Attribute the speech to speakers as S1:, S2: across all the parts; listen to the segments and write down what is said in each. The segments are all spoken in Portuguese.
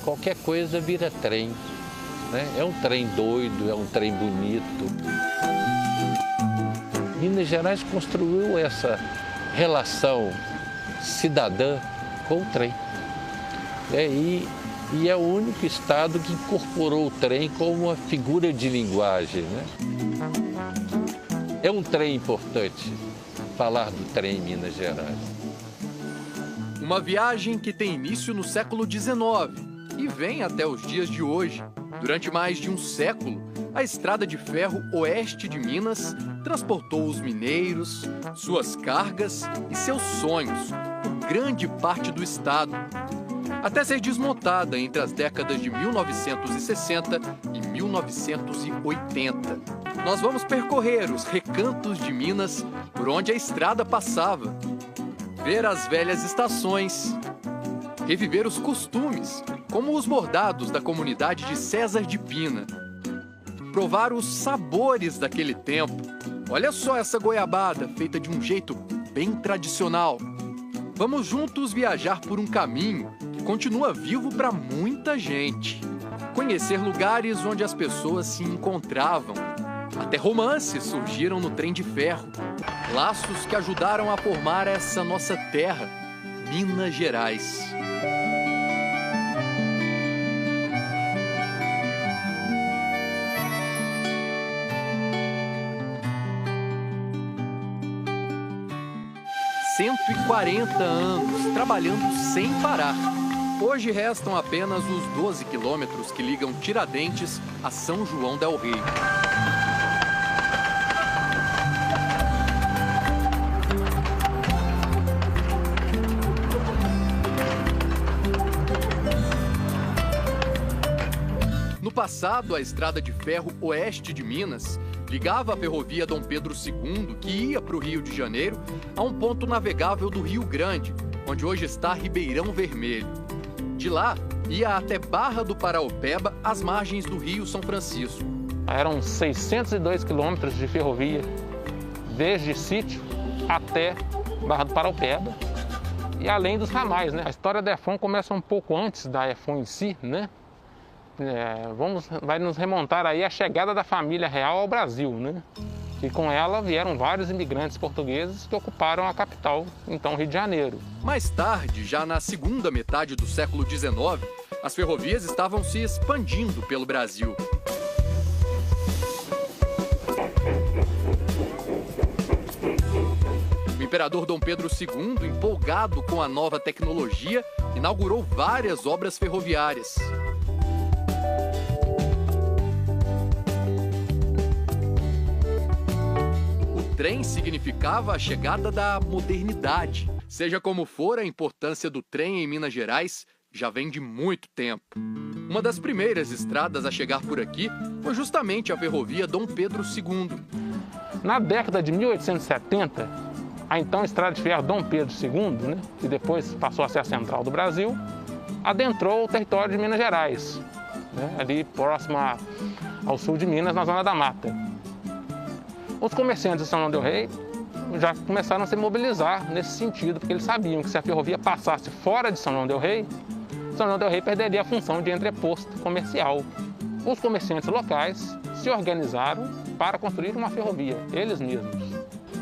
S1: qualquer coisa vira trem, né? É um trem doido, é um trem bonito. Minas Gerais construiu essa relação cidadã com o trem. E é o único estado que incorporou o trem como uma figura de linguagem, né? É um trem importante falar do trem em Minas Gerais.
S2: Uma viagem que tem início no século XIX e vem até os dias de hoje. Durante mais de um século, a estrada de ferro oeste de Minas transportou os mineiros, suas cargas e seus sonhos por grande parte do estado, até ser desmontada entre as décadas de 1960 e 1980. Nós vamos percorrer os recantos de Minas por onde a estrada passava, ver as velhas estações, reviver os costumes, como os bordados da comunidade de César de Pina, provar os sabores daquele tempo. Olha só essa goiabada feita de um jeito bem tradicional. Vamos juntos viajar por um caminho que continua vivo para muita gente. Conhecer lugares onde as pessoas se encontravam. Até romances surgiram no trem de ferro. Laços que ajudaram a formar essa nossa terra, Minas Gerais. ...140 anos, trabalhando sem parar. Hoje restam apenas os 12 quilômetros que ligam Tiradentes a São João del Rei. No passado, a estrada de ferro oeste de Minas ligava a ferrovia Dom Pedro II, que ia para o Rio de Janeiro, a um ponto navegável do Rio Grande, onde hoje está Ribeirão Vermelho. De lá, ia até Barra do Paraopeba, às margens do Rio São Francisco.
S3: Eram 602 quilômetros de ferrovia, desde Sítio até Barra do Paraopeba, e além dos ramais, né? A história da EFON começa um pouco antes da EFON em si, né? Vai nos remontar aí a chegada da família real ao Brasil, né? E com ela vieram vários imigrantes portugueses que ocuparam a capital, então Rio de Janeiro.
S2: Mais tarde, já na segunda metade do século XIX, as ferrovias estavam se expandindo pelo Brasil. O imperador Dom Pedro II, empolgado com a nova tecnologia, inaugurou várias obras ferroviárias. O trem significava a chegada da modernidade. Seja como for, a importância do trem em Minas Gerais já vem de muito tempo. Uma das primeiras estradas a chegar por aqui foi justamente a ferrovia Dom Pedro II.
S3: Na década de 1870, a então estrada de ferro Dom Pedro II, né, que depois passou a ser a central do Brasil, adentrou o território de Minas Gerais, né, ali próximo ao sul de Minas, na Zona da Mata. Os comerciantes de São João del Rei já começaram a se mobilizar nesse sentido, porque eles sabiam que se a ferrovia passasse fora de São João del Rei perderia a função de entreposto comercial. Os comerciantes locais se organizaram para construir uma ferrovia, eles mesmos.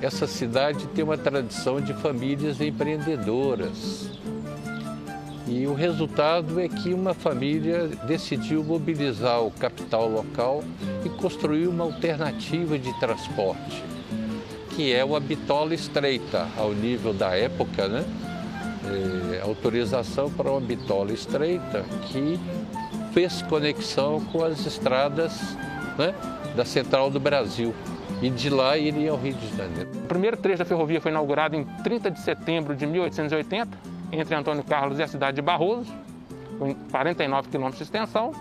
S1: Essa cidade tem uma tradição de famílias empreendedoras. E o resultado é que uma família decidiu mobilizar o capital local e construir uma alternativa de transporte, que é uma bitola estreita, ao nível da época, né? Autorização para uma bitola estreita que fez conexão com as estradas, né, da Central do Brasil. E de lá iria ao Rio de Janeiro.
S3: O primeiro trecho da ferrovia foi inaugurado em 30 de setembro de 1880, entre Antônio Carlos e a cidade de Barroso, com 49 quilômetros de extensão.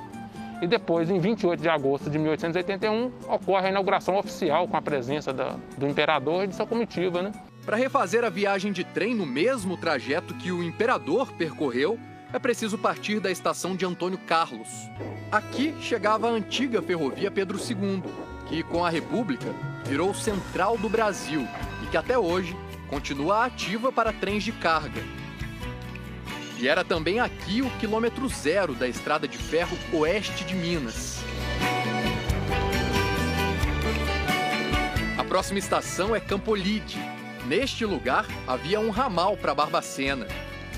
S3: E depois, em 28 de agosto de 1881, ocorre a inauguração oficial com a presença do imperador e de sua comitiva, né?
S2: Para refazer a viagem de trem no mesmo trajeto que o imperador percorreu, é preciso partir da estação de Antônio Carlos. Aqui chegava a antiga ferrovia Pedro II, que com a República virou central do Brasil e que até hoje continua ativa para trens de carga. E era também aqui o quilômetro zero da estrada de ferro oeste de Minas. A próxima estação é Campolide. Neste lugar havia um ramal para Barbacena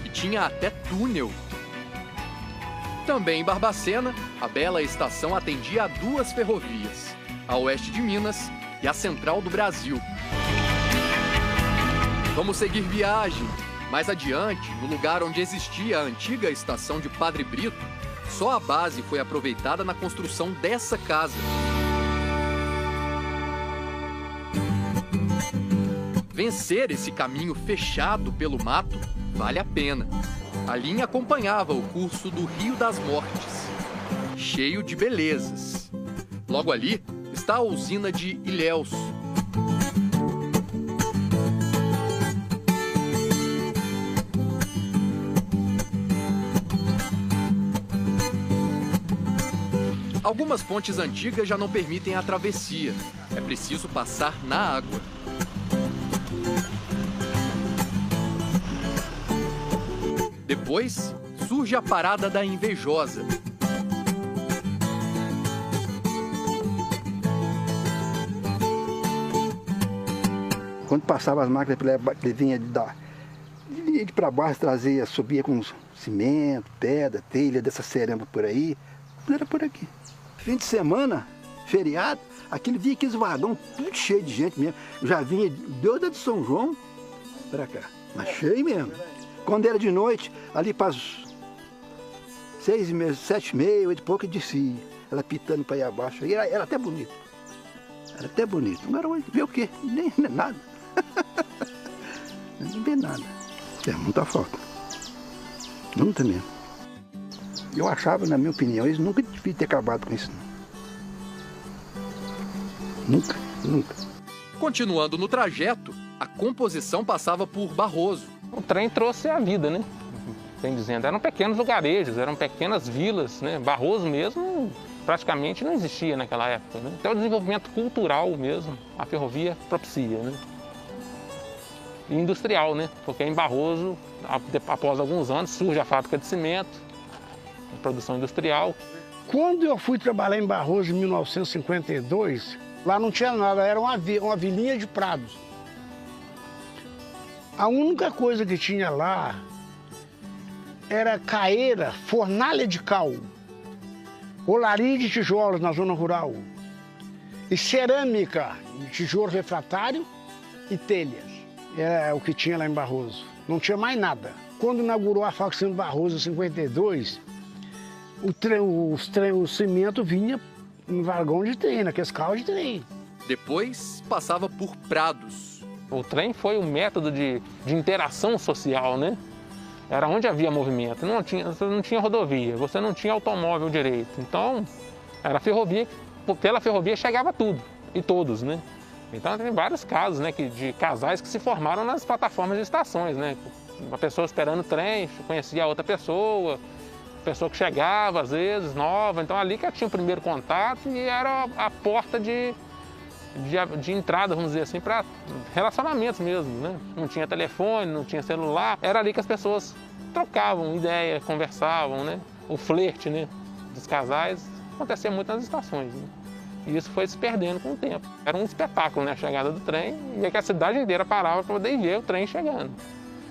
S2: e tinha até túnel. Também em Barbacena, a bela estação atendia a duas ferrovias, a oeste de Minas e a central do Brasil. Vamos seguir viagem. Mais adiante, no lugar onde existia a antiga estação de Padre Brito, só a base foi aproveitada na construção dessa casa. Vencer esse caminho fechado pelo mato vale a pena. A linha acompanhava o curso do Rio das Mortes, cheio de belezas. Logo ali está a usina de Ilhéus. Algumas pontes antigas já não permitem a travessia. É preciso passar na água. Depois, surge a Parada da Invejosa.
S4: Quando passava as máquinas, ele vinha de para baixo, trazia, subia com cimento, pedra, telha, dessa cerâmica por aí. Não era por aqui. Fim de semana, feriado, aquele vinha aqueles vagão, tudo cheio de gente mesmo. Eu já vinha de São João para cá, mas cheio mesmo. Quando era de noite, ali para as 6h30, 7h30, 8h e pouco, descia. Ela pitando para ir abaixo. E era até bonito. Era até bonito. Agora vê o quê? Nem nada. Nem vê nada. É muita falta. Muita mesmo. Eu achava, na minha opinião, eles nunca deviam ter acabado com isso. Nunca, nunca.
S2: Continuando no trajeto, a composição passava por Barroso.
S3: O trem trouxe a vida, né? Bem dizendo, eram pequenos lugarejos, eram pequenas vilas, né? Barroso mesmo praticamente não existia naquela época, né? Até o desenvolvimento cultural mesmo, a ferrovia propicia, né? E industrial, né? Porque em Barroso, após alguns anos, surge a fábrica de cimento, a produção industrial.
S5: Quando eu fui trabalhar em Barroso em 1952, lá não tinha nada, era uma vilinha de prados. A única coisa que tinha lá era caeira, fornalha de cal, olaria de tijolos na zona rural e cerâmica de tijolo refratário e telhas. Era o que tinha lá em Barroso. Não tinha mais nada. Quando inaugurou a fábrica de Barroso em 52, o cimento vinha em vagão de trem, naqueles carros de trem.
S2: Depois passava por Prados.
S3: O trem foi um método de interação social, né? Era onde havia movimento. Você não tinha rodovia, você não tinha automóvel direito. Então, era ferrovia, pela ferrovia chegava tudo, e todos, né? Então, tem vários casos, né, de casais que se formaram nas plataformas de estações, né? Uma pessoa esperando o trem, conhecia a outra pessoa que chegava, às vezes, nova. Então, ali que tinha o primeiro contato e era a porta de entrada, vamos dizer assim, para relacionamentos mesmo, né? Não tinha telefone, não tinha celular, era ali que as pessoas trocavam ideia, conversavam, né? O flerte, né, dos casais acontecia muito nas estações, né? E isso foi se perdendo com o tempo. Era um espetáculo, né, a chegada do trem, e é que a cidade inteira parava para poder ver o trem chegando.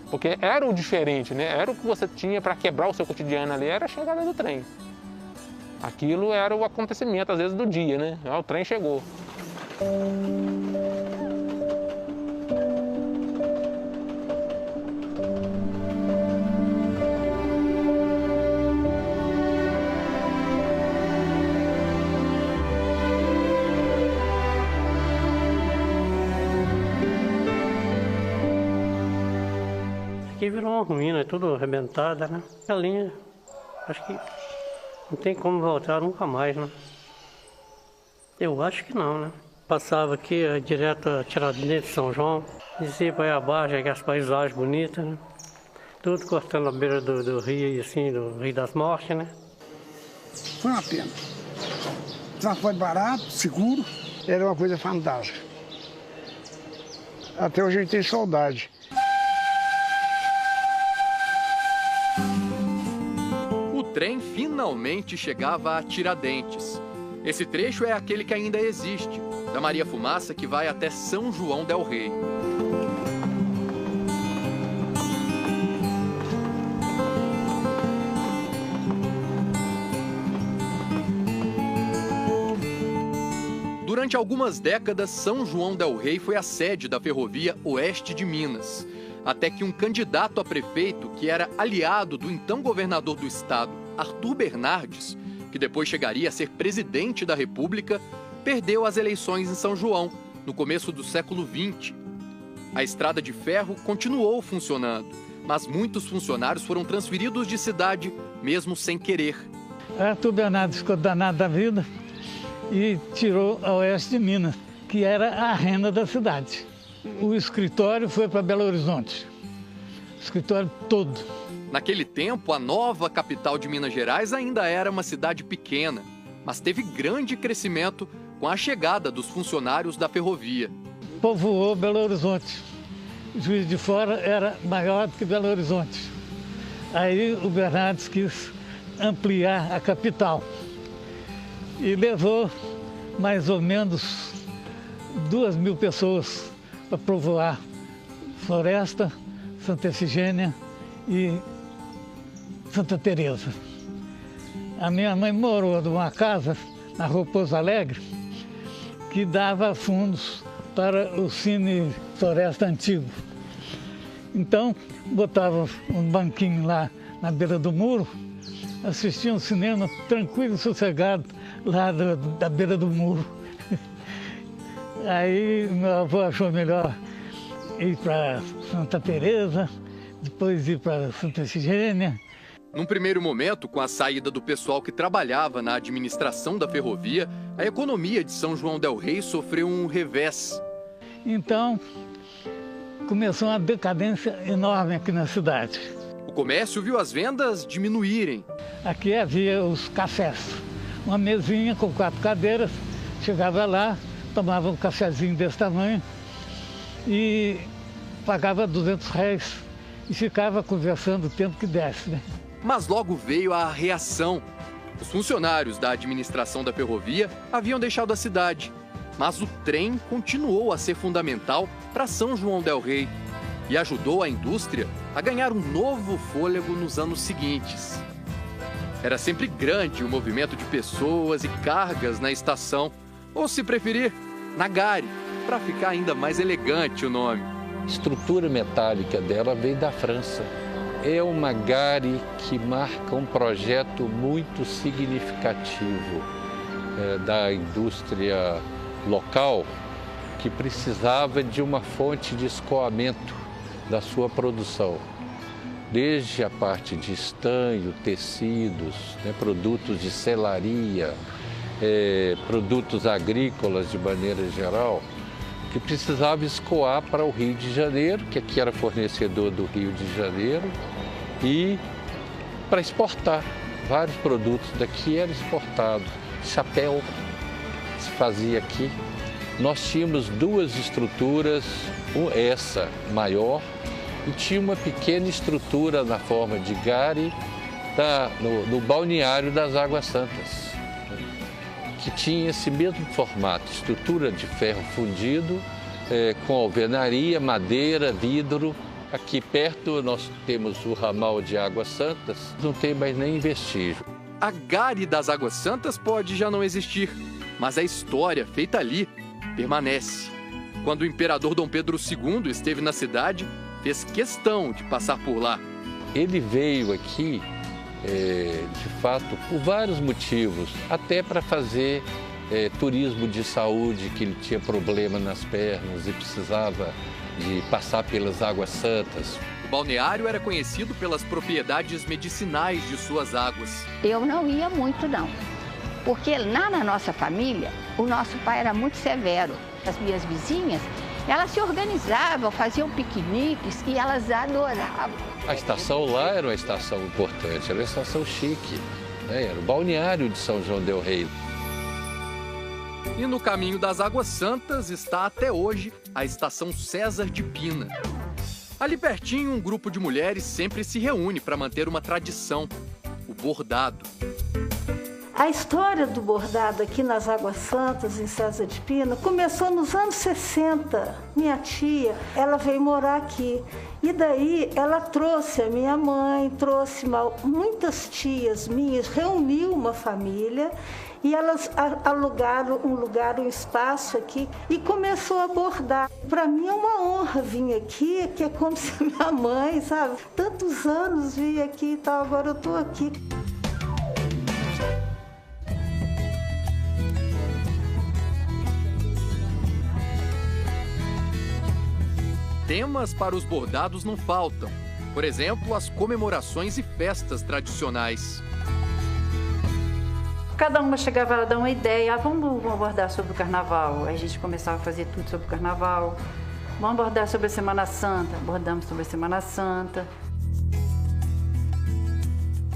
S3: Porque era o diferente, né? Era o que você tinha para quebrar o seu cotidiano ali, era a chegada do trem. Aquilo era o acontecimento, às vezes, do dia, né? O trem chegou.
S6: Aqui virou uma ruína, tudo arrebentada, né? A linha, acho que não tem como voltar nunca mais, né? Eu acho que não, né? Passava aqui direto a Tiradentes de São João, descia para aí abaixo, aquelas paisagens bonitas, né? Tudo cortando a beira do rio, assim, do Rio das Mortes, né?
S5: Foi uma pena. Transporte barato, seguro, era uma coisa fantástica. Até hoje a gente tem saudade.
S2: trem finalmente chegava a Tiradentes. Esse trecho é aquele que ainda existe, da Maria Fumaça, que vai até São João del Rei. Durante algumas décadas, São João del Rei foi a sede da Ferrovia Oeste de Minas, até que um candidato a prefeito, que era aliado do então governador do estado, Arthur Bernardes, que depois chegaria a ser presidente da República, perdeu as eleições em São João, no começo do século XX. A estrada de ferro continuou funcionando, mas muitos funcionários foram transferidos de cidade, mesmo sem querer.
S7: Arthur Bernardes ficou danado da vida e tirou a Oeste de Minas, que era a renda da cidade. O escritório foi para Belo Horizonte, o escritório todo.
S2: Naquele tempo, a nova capital de Minas Gerais ainda era uma cidade pequena, mas teve grande crescimento com a chegada dos funcionários da ferrovia.
S7: Povoou Belo Horizonte. Juiz de Fora era maior do que Belo Horizonte. Aí o Bernardes quis ampliar a capital e levou mais ou menos 2.000 pessoas para povoar Floresta, Santa Efigênia e Santa Teresa. A minha mãe morou numa casa na Rua Pouso Alegre que dava fundos para o Cine Floresta antigo. Então, botava um banquinho lá na beira do muro, assistia um cinema tranquilo e sossegado lá da beira do muro. Aí meu avô achou melhor ir para Santa Teresa, depois ir para Santa Efigênia.
S2: Num primeiro momento, com a saída do pessoal que trabalhava na administração da ferrovia, a economia de São João del Rei sofreu um revés.
S7: Então, começou uma decadência enorme aqui na cidade.
S2: O comércio viu as vendas diminuírem.
S7: Aqui havia os cafés, uma mesinha com 4 cadeiras, chegava lá, tomava um cafezinho desse tamanho e pagava R$200 e ficava conversando o tempo que desse, né?
S2: Mas logo veio a reação. Os funcionários da administração da ferrovia haviam deixado a cidade, mas o trem continuou a ser fundamental para São João del Rei e ajudou a indústria a ganhar um novo fôlego nos anos seguintes. Era sempre grande o movimento de pessoas e cargas na estação, ou se preferir, na gare, para ficar ainda mais elegante o nome.
S1: A estrutura metálica dela veio da França. É uma gare que marca um projeto muito significativo da indústria local, que precisava de uma fonte de escoamento da sua produção. Desde a parte de estanho, tecidos, produtos de selaria, produtos agrícolas de maneira geral, que precisava escoar para o Rio de Janeiro, que aqui era fornecedor do Rio de Janeiro, e para exportar. Vários produtos daqui eram exportados. Chapéu se fazia aqui. Nós tínhamos 2 estruturas, essa maior, e tinha uma pequena estrutura na forma de gare no balneário das Águas Santas, que tinha esse mesmo formato, estrutura de ferro fundido, com alvenaria, madeira, vidro. Aqui perto nós temos o ramal de Águas Santas, não tem mais nem vestígio.
S2: A gare das Águas Santas pode já não existir, mas a história feita ali permanece. Quando o imperador Dom Pedro II esteve na cidade, fez questão de passar por lá.
S1: Ele veio aqui, de fato, por vários motivos, até para fazer turismo de saúde, que ele tinha problema nas pernas e precisava de passar pelas Águas Santas.
S2: O balneário era conhecido pelas propriedades medicinais de suas águas.
S8: Eu não ia muito, não, porque lá na nossa família, o nosso pai era muito severo. As minhas vizinhas, elas se organizavam, faziam piqueniques e elas adoravam.
S1: A estação lá era uma estação importante, era uma estação chique, era o balneário de São João del Rei.
S2: E no caminho das Águas Santas está até hoje a estação César de Pina. Ali pertinho, um grupo de mulheres sempre se reúne para manter uma tradição. o bordado.
S9: A história do bordado aqui nas Águas Santas, em César de Pina, começou nos anos 60. Minha tia, ela veio morar aqui. E daí ela trouxe a minha mãe, trouxe muitas tias minhas, reuniu uma família e elas alugaram um lugar, um espaço aqui e começou a bordar. Para mim é uma honra vir aqui, que é como se minha mãe, sabe? Tantos anos vim aqui e tal, agora eu estou aqui.
S2: Temas para os bordados não faltam. Por exemplo, as comemorações e festas tradicionais.
S10: Cada uma chegava a dar uma ideia, vamos abordar sobre o carnaval. Aí a gente começava a fazer tudo sobre o carnaval. Vamos abordar sobre a Semana Santa, abordamos sobre a Semana Santa.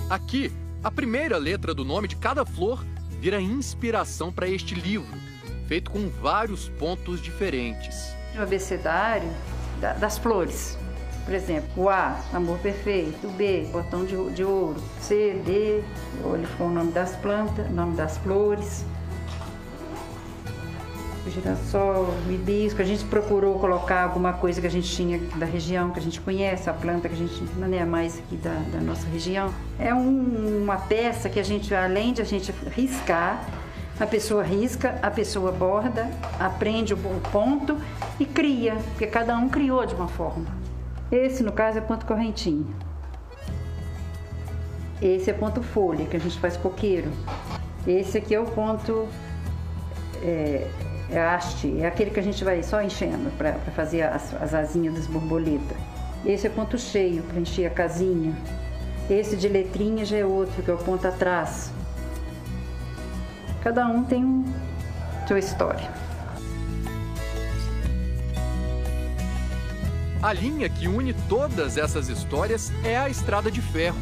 S2: Aqui, a primeira letra do nome de cada flor vira inspiração para este livro, feito com vários pontos diferentes.
S10: O abecedário das flores. Por exemplo, o A, amor perfeito, o B, botão de ouro, C, D, ele ficou o nome das plantas, o nome das flores, o girassol, o hibisco. A gente procurou colocar alguma coisa que a gente tinha da região, que a gente conhece, a planta que a gente não é mais aqui da nossa região. É uma peça que a gente, além de a gente riscar, a pessoa risca, a pessoa borda, aprende o ponto e cria, porque cada um criou de uma forma. Esse, no caso, é ponto correntinho. Esse é ponto folha, que a gente faz coqueiro. Esse aqui é o ponto haste, é aquele que a gente vai só enchendo para fazer as asinhas das borboletas. Esse é ponto cheio, para encher a casinha. Esse de letrinha já é outro, que é o ponto atrás. Cada um tem sua história.
S2: A linha que une todas essas histórias é a Estrada de Ferro.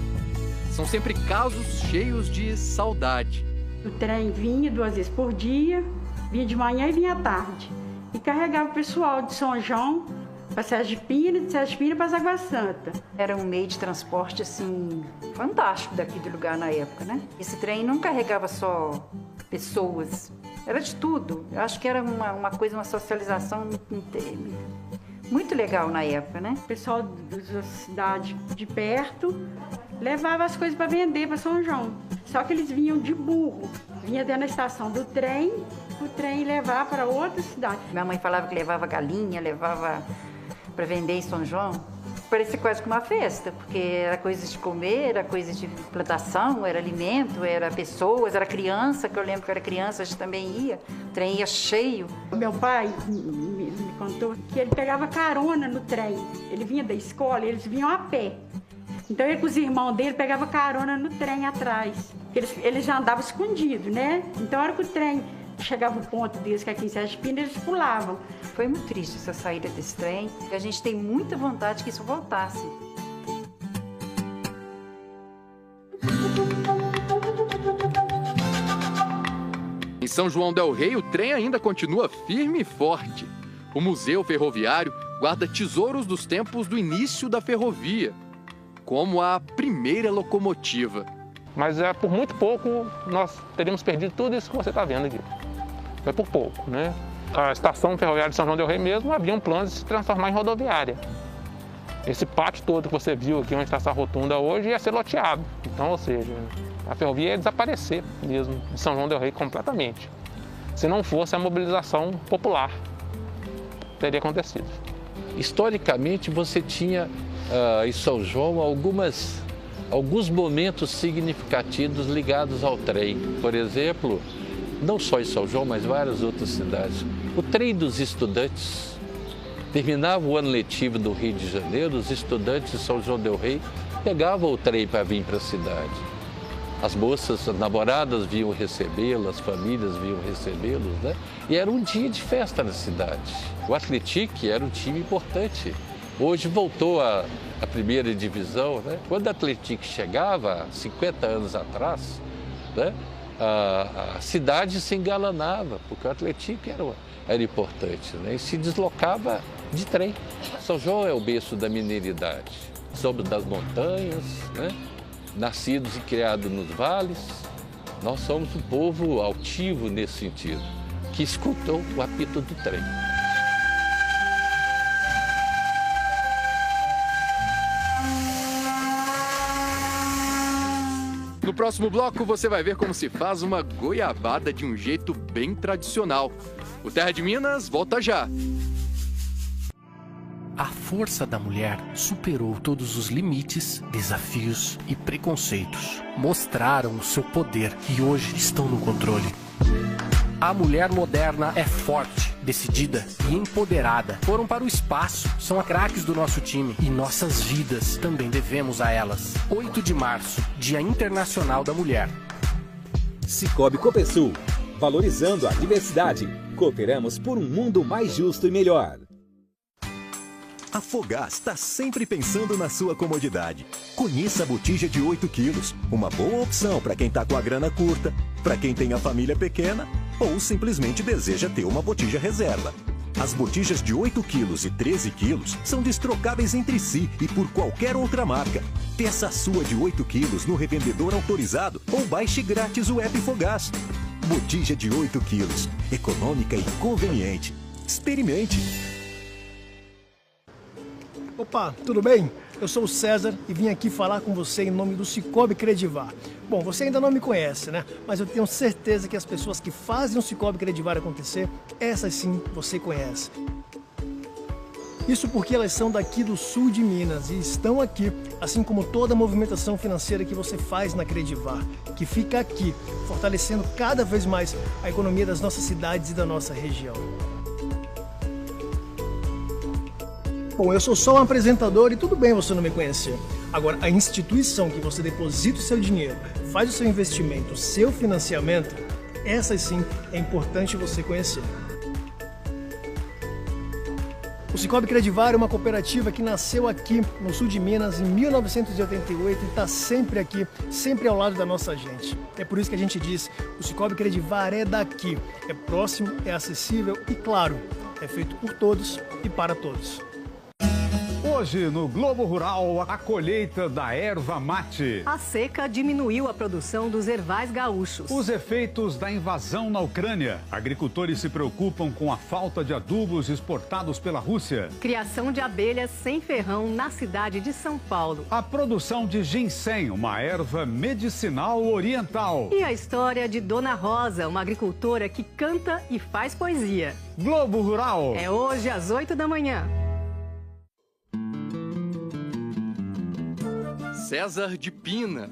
S2: São sempre casos cheios de saudade.
S11: O trem vinha 2 vezes por dia, vinha de manhã e vinha à tarde. E carregava o pessoal de São João para César de Pina, de César de Pina para as Águas Santas.
S10: Era um meio de transporte, assim, fantástico daqui do lugar na época, né? Esse trem não carregava só pessoas, era de tudo. Eu acho que era uma coisa, uma socialização muito legal na época, né?
S11: O pessoal da cidade de perto levava as coisas para vender para São João. Só que eles vinham de burro, vinha dentro da estação do trem, o trem levar para outra cidade.
S10: Minha mãe falava que levava galinha, levava para vender em São João. Parecia quase que uma festa, porque era coisa de comer, era coisa de plantação, era alimento, era pessoas, era criança, que eu lembro que eu era criança, a gente também ia, o trem ia cheio.
S11: Meu pai me contou que ele pegava carona no trem, ele vinha da escola, eles vinham a pé. Então ele com os irmãos dele pegava carona no trem atrás, eles já andavam escondidos, né? Então a hora que o trem chegava o ponto deles, que aqui em César de Pina, eles pulavam.
S10: Foi muito triste essa saída desse trem. A gente tem muita vontade que isso voltasse.
S2: Em São João del Rei, o trem ainda continua firme e forte. O Museu Ferroviário guarda tesouros dos tempos do início da ferrovia, como a primeira locomotiva.
S3: Mas por muito pouco nós teríamos perdido tudo isso que você está vendo aqui. Foi por pouco, né? A estação ferroviária de São João del Rei mesmo havia um plano de se transformar em rodoviária. Esse pátio todo que você viu aqui onde está essa rotunda hoje ia ser loteado. Então, ou seja, a ferrovia ia desaparecer mesmo de São João del Rei completamente. Se não fosse a mobilização popular, teria acontecido.
S1: Historicamente, você tinha em São João alguns momentos significativos ligados ao trem. Por exemplo, não só em São João, mas várias outras cidades. O trem dos estudantes. Terminava o ano letivo do Rio de Janeiro, os estudantes de São João del Rei pegavam o trem para vir para a cidade. As moças, as namoradas vinham recebê-los, as famílias vinham recebê-los, né? E era um dia de festa na cidade. O Atlético era um time importante. Hoje voltou à primeira divisão, né? Quando o Atlético chegava, 50 anos atrás, né? A cidade se engalanava, porque o Atlético era importante, né? E se deslocava de trem. São João é o berço da mineiridade, sobre das montanhas, né? nascidos e criados nos vales, nós somos um povo altivo nesse sentido, que escutou o apito do trem.
S2: No próximo bloco, você vai ver como se faz uma goiabada de um jeito bem tradicional. O Terra de Minas volta já.
S12: A força da mulher superou todos os limites, desafios e preconceitos. Mostraram o seu poder e hoje estão no controle. A mulher moderna é forte, decidida e empoderada. Foram para o espaço, são craques do nosso time e nossas vidas também devemos a elas. 8 de março, Dia Internacional da Mulher.
S13: Cicobi Copersul, valorizando a diversidade. Cooperamos por um mundo mais justo e melhor.
S14: A Fogás está sempre pensando na sua comodidade. Conheça a botija de 8 quilos, uma boa opção para quem está com a grana curta, para quem tem a família pequena ou simplesmente deseja ter uma botija reserva. As botijas de 8 quilos e 13 quilos são destrocáveis entre si e por qualquer outra marca. Peça a sua de 8 quilos no revendedor autorizado ou baixe grátis o app Fogás. Botija de 8 quilos, econômica e conveniente. Experimente!
S15: Opa, tudo bem? Eu sou o César e vim aqui falar com você em nome do Cicobi Credivar. Bom, você ainda não me conhece, né? Mas eu tenho certeza que as pessoas que fazem o Cicobi Credivar acontecer, essas sim você conhece. Isso porque elas são daqui do sul de Minas e estão aqui, assim como toda a movimentação financeira que você faz na Credivar, que fica aqui, fortalecendo cada vez mais a economia das nossas cidades e da nossa região. Bom, eu sou só um apresentador e tudo bem você não me conhecer. Agora, a instituição que você deposita o seu dinheiro, faz o seu investimento, o seu financiamento, essas sim é importante você conhecer. O Cicobi Credivar é uma cooperativa que nasceu aqui no sul de Minas em 1988 e está sempre aqui, sempre ao lado da nossa gente. É por isso que a gente diz, o Cicobi Credivar é daqui, é próximo, é acessível e claro, é feito por todos e para todos.
S16: Hoje, no Globo Rural, a colheita da erva mate.
S17: A seca diminuiu a produção dos ervais gaúchos.
S16: Os efeitos da invasão na Ucrânia. Agricultores se preocupam com a falta de adubos exportados pela Rússia.
S17: Criação de abelhas sem ferrão na cidade de São Paulo.
S16: A produção de ginseng, uma erva medicinal oriental.
S17: E a história de Dona Rosa, uma agricultora que canta e faz poesia.
S16: Globo Rural.
S17: É hoje às 8 da manhã.
S2: César de Pina,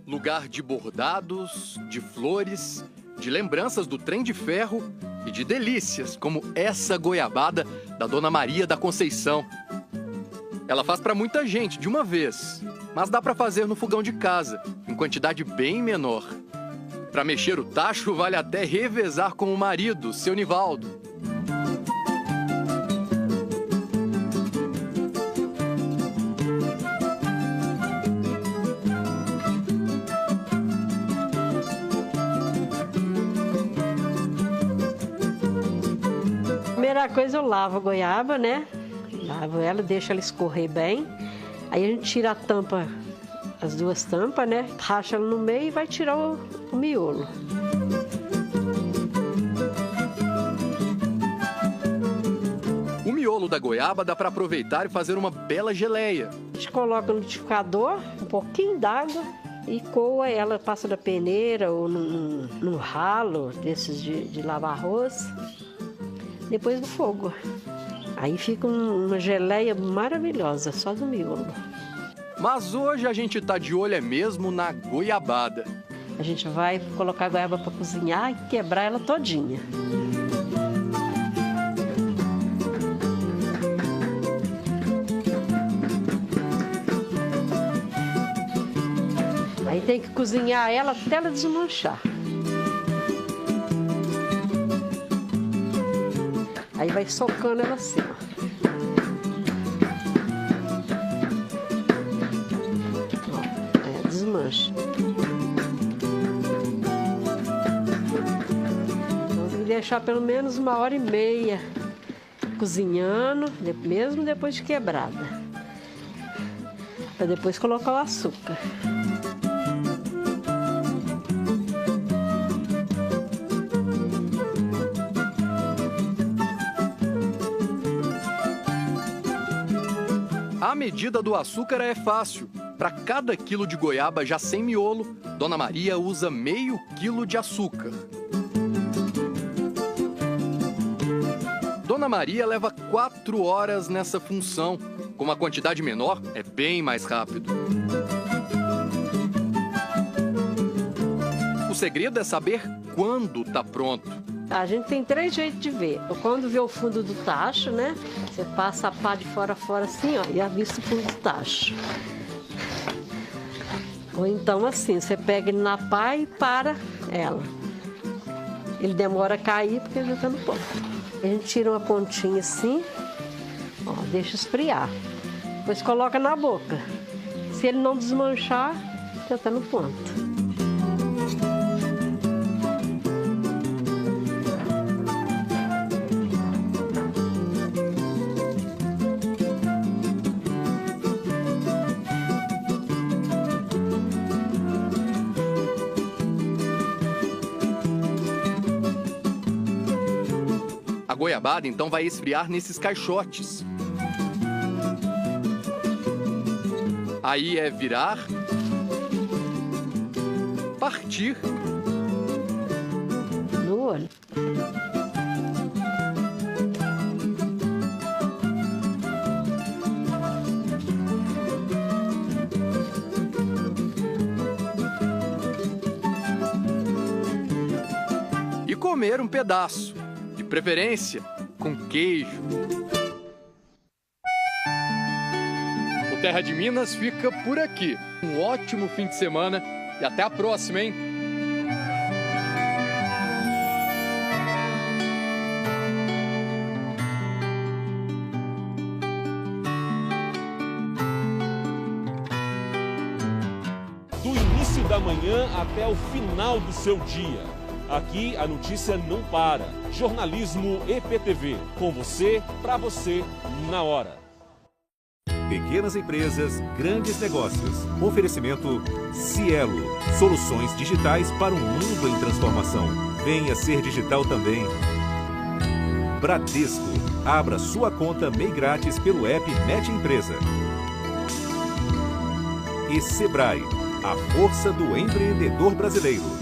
S2: lugar de bordados, de flores, de lembranças do trem de ferro e de delícias como essa goiabada da Dona Maria da Conceição. Ela faz para muita gente de uma vez, mas dá para fazer no fogão de casa, em quantidade bem menor. Para mexer o tacho, vale até revezar com o marido, seu Nivaldo.
S18: Primeira coisa, eu lavo a goiaba, né? Lavo ela, deixo ela escorrer bem. Aí a gente tira a tampa, as duas tampas, né? Racha ela no meio e vai tirar o miolo.
S2: O miolo da goiaba dá para aproveitar e fazer uma bela geleia.
S18: A gente coloca no liquidificador, um pouquinho d'água e coa ela, passa na peneira ou num ralo desses de lavar arroz. Depois do fogo. Aí fica uma geleia maravilhosa, só do miolo.
S2: Mas hoje a gente tá de olho mesmo na goiabada.
S18: A gente vai colocar a goiaba para cozinhar e quebrar ela todinha. Aí tem que cozinhar ela até ela desmanchar. Aí vai socando ela assim, ó. Aí desmancha. Vamos deixar pelo menos 1h30 cozinhando, mesmo depois de quebrada. Para depois colocar o açúcar.
S2: A medida do açúcar é fácil. Para cada quilo de goiaba já sem miolo, Dona Maria usa meio quilo de açúcar. Dona Maria leva 4 horas nessa função. Com uma quantidade menor, é bem mais rápido. O segredo é saber quando tá pronto.
S18: A gente tem 3 jeitos de ver. Quando vê o fundo do tacho, né? Você passa a pá de fora a fora assim, ó, e avista o fundo do tacho. Ou então assim, você pega ele na pá e para ela. Ele demora a cair porque ele já tá no ponto. A gente tira uma pontinha assim, ó, deixa esfriar. Depois coloca na boca. Se ele não desmanchar, já tá no ponto.
S2: A goiabada, então, vai esfriar nesses caixotes. Aí é virar, partir
S18: no olho.
S2: E comer um pedaço. De preferência, com queijo. O Terra de Minas fica por aqui. Um ótimo fim de semana e até a próxima, hein?
S19: Do início da manhã até o final do seu dia. Aqui a notícia não para. Jornalismo EPTV. Com você, pra você, na hora.
S14: Pequenas empresas, grandes negócios. Oferecimento Cielo. Soluções digitais para um mundo em transformação. Venha ser digital também. Bradesco. Abra sua conta MEI grátis pelo app Mete Empresa. E Sebrae. A força do empreendedor brasileiro.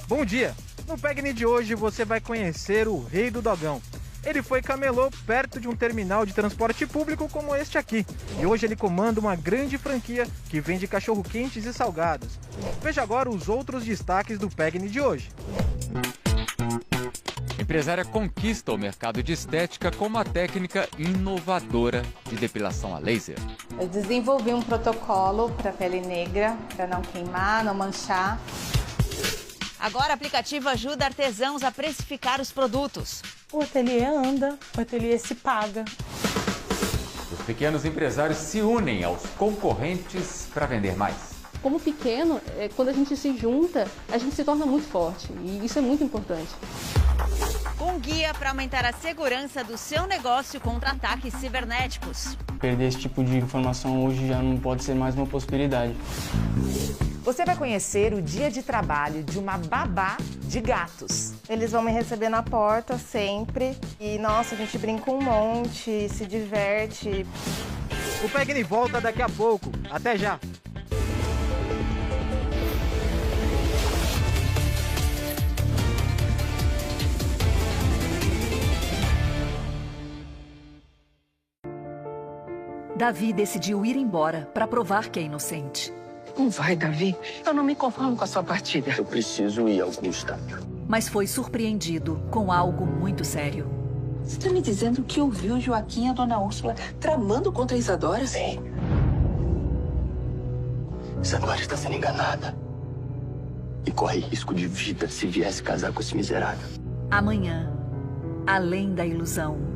S20: Bom dia! No PEGNI de hoje você vai conhecer o Rei do Dogão. Ele foi camelô perto de um terminal de transporte público como este aqui. E hoje ele comanda uma grande franquia que vende cachorro-quentes e salgados. Veja agora os outros destaques do PEGNI de hoje.
S21: Empresária conquista o mercado de estética com uma técnica inovadora de depilação a laser.
S22: Eu desenvolvi um protocolo para pele negra, para não queimar, não manchar.
S23: Agora o aplicativo ajuda artesãos a precificar os produtos.
S24: O ateliê anda, o ateliê se paga.
S21: Os pequenos empresários se unem aos concorrentes para vender mais.
S25: Como pequeno, quando a gente se junta, a gente se torna muito forte e isso é muito importante.
S23: Um guia para aumentar a segurança do seu negócio contra ataques cibernéticos.
S26: Perder esse tipo de informação hoje já não pode ser mais uma possibilidade.
S23: Você vai conhecer o dia de trabalho de uma babá de gatos.
S22: Eles vão me receber na porta sempre e, nossa, a gente brinca um monte, se diverte.
S20: O PEGNI volta daqui a pouco. Até já!
S27: Davi decidiu ir embora para provar que é inocente.
S28: Não vai, Davi. Eu não me conformo com a sua partida. Eu preciso ir, Augusta.
S27: Mas foi surpreendido com algo muito sério.
S28: Você está me dizendo que ouviu Joaquim e a dona Úrsula tramando contra a Isadora? Sim.
S29: Isadora está sendo enganada. E corre risco de vida se viesse casar com esse miserável.
S27: Amanhã, além da ilusão.